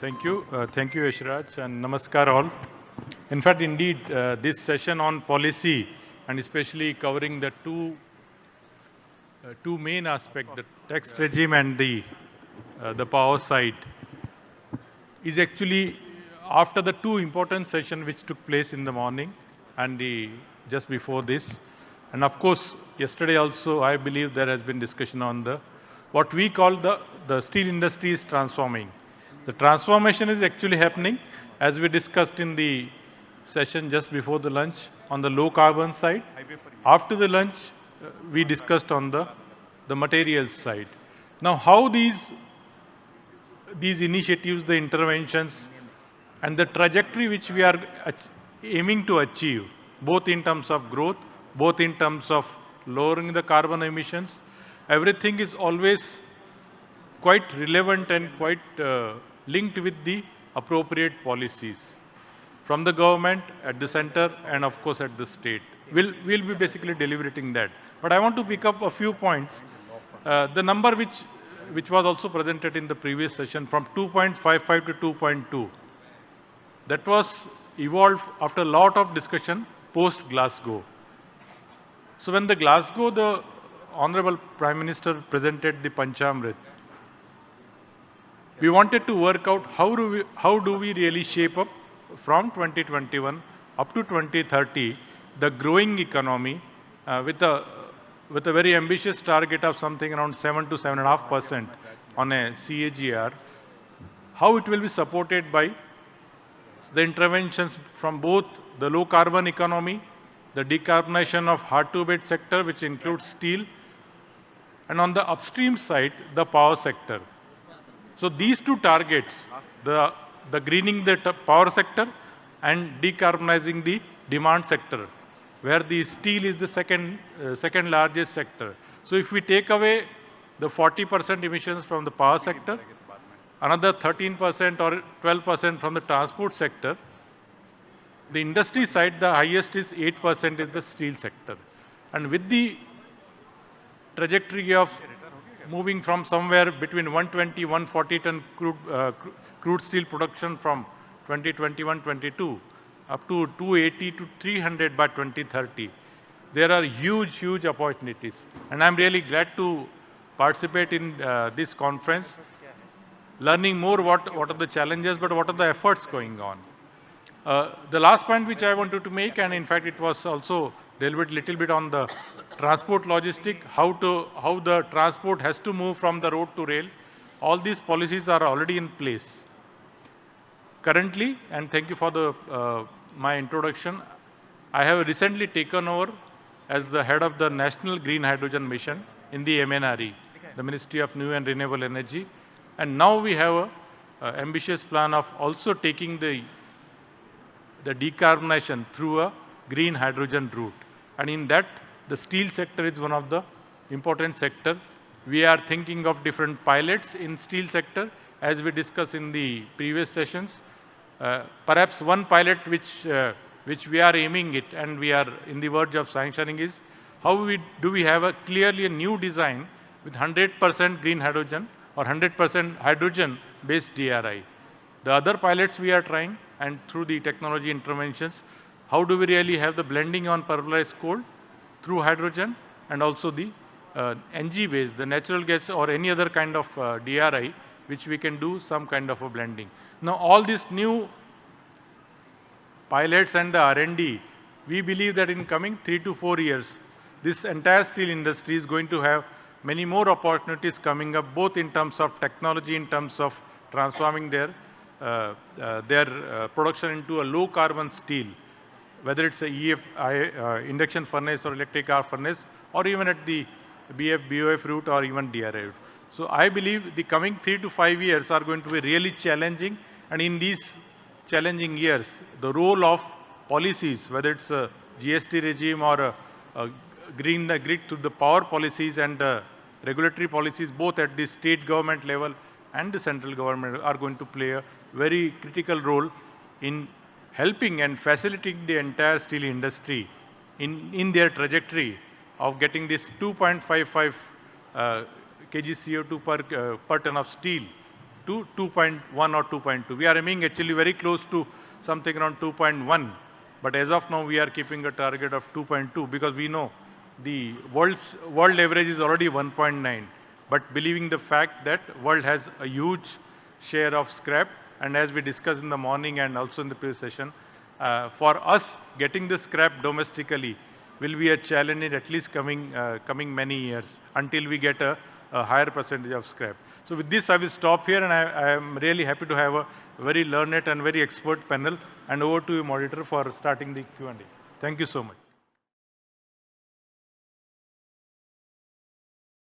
Thank you, Yashraj, and namaskar all. In fact, indeed, this session on policy and especially covering the two main aspects, the tax regime and the power side, is actually after the two important sessions which took place in the morning and just before this. And of course, yesterday also, I believe there has been discussion on what we call the steel industry is transforming. The transformation is actually happening, as we discussed in the session just before the lunch, on the low carbon side. After the lunch, we discussed on the materials side. Now, how these initiatives, the interventions, and the trajectory which we are aiming to achieve, both in terms of growth, both in terms of lowering the carbon emissions, everything is always quite relevant and quite linked with the appropriate policies from the government, at the center, and of course at the state. We'll be basically deliberating that. But I want to pick up a few points. The number which was also presented in the previous session from 2.55 to 2.2, that was evolved after a lot of discussion post Glasgow. So when the Glasgow, the Honorable Prime Minister presented the Panchamrit, we wanted to work out how do we really shape up from 2021 up to 2030 the growing economy with a very ambitious target of something around 7 to 7.5% on a CAGR. How it will be supported by the interventions from both the low carbon economy, the decarbonization of hard-to-abate sector, which includes steel, and on the upstream side, the power sector. So these two targets, the greening the power sector and decarbonizing the demand sector, where the steel is the second largest sector. So if we take away the 40% emissions from the power sector, another 13% or 12% from the transport sector, the industry side, the highest is 8% is the steel sector. And with the trajectory of moving from somewhere between 120, 140 ton crude steel production from 2021-22 up to 280 to 300 by 2030. There are huge opportunities. And I'm really glad to participate in this conference, learning more what are the challenges, but what are the efforts going on. The last point which I wanted to make, and in fact it was also delivered a little bit on the transport logistic, how the transport has to move from the road to rail. All these policies are already in place. Currently, and thank you for my introduction, I have recently taken over as the head of the National Green Hydrogen Mission in the MNRE, the Ministry of New and Renewable Energy. And now we have an ambitious plan of also taking the decarbonization through a green hydrogen route. And in that, the steel sector is one of the important sector. We are thinking of different pilots in steel sector, as we discussed in the previous sessions. Perhaps one pilot which we are aiming it and we are in the verge of sanctioning is how do we have clearly a new design with 100% green hydrogen or 100% hydrogen-based DRI. The other pilots we are trying, and through the technology interventions, how do we really have the blending on pulverized coal through hydrogen and also the NG-based, the natural gas or any other kind of DRI, which we can do some kind of a blending. Now, all these new pilots and the R&D, we believe that in coming 3 to 4 years, this entire steel industry is going to have many more opportunities coming up, both in terms of technology, in terms of transforming their production into a low carbon steel, whether it's a induction furnace or electric arc furnace, or even at the BF-BOF route or even DRI route. So I believe the coming 3 to 5 years are going to be really challenging, and in these challenging years, the role of policies, whether it's a GST regime or a green the grid to the power policies and regulatory policies, both at the state government level and the central government, are going to play a very critical role in helping and facilitating the entire steel industry in their trajectory of getting this 2.55 kg CO2 per ton of steel to 2.1 or 2.2. We are aiming actually very close to something around 2.1. But as of now, we are keeping a target of 2.2 because we know the world average is already 1.9. But believing the fact that world has a huge share of scrap, and as we discussed in the morning and also in the previous session, for us getting the scrap domestically will be a challenge in at least coming many years until we get a higher percentage of scrap. So with this, I will stop here, and I am really happy to have a very learned and very expert panel. And over to you, moderator, for starting the Q&A. Thank you so much.